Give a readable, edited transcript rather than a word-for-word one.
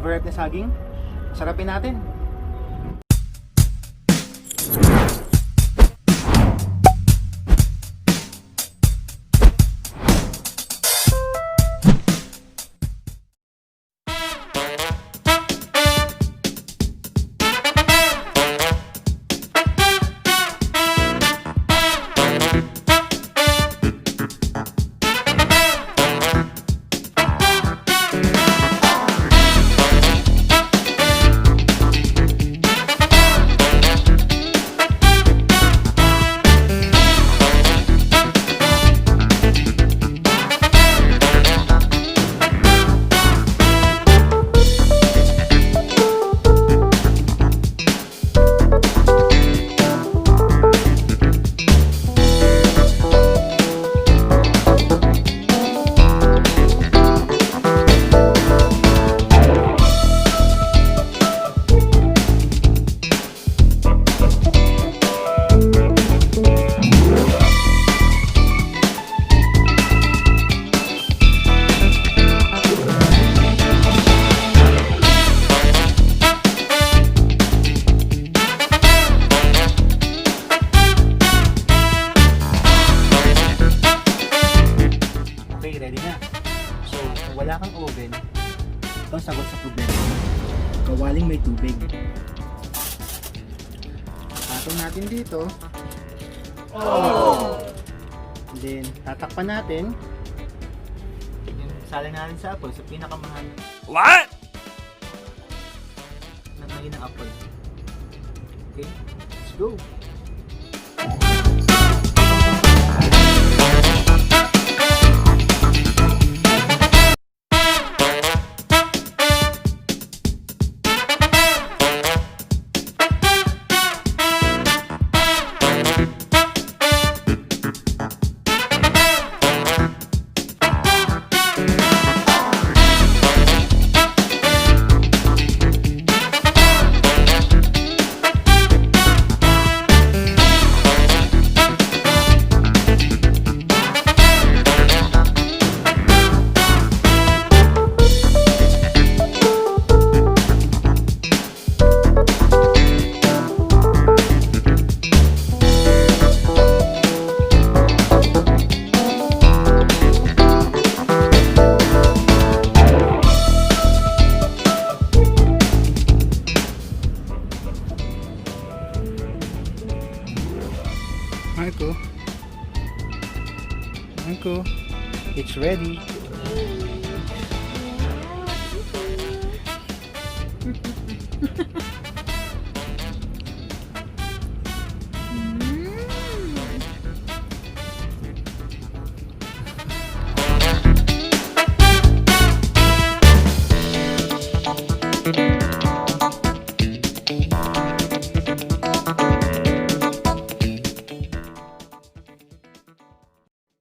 overripe na saging. Sarapin natin. Ready na. So, kung wala kang oven, ito ang sagot sa problema. Kawaling may tubig. Patong natin dito. Oh! Then, tatakpan natin. Yung salang natin sa apple, sa pinakamahal. What? Nagmali ng apple. Okay, let's go! Marco, it's ready.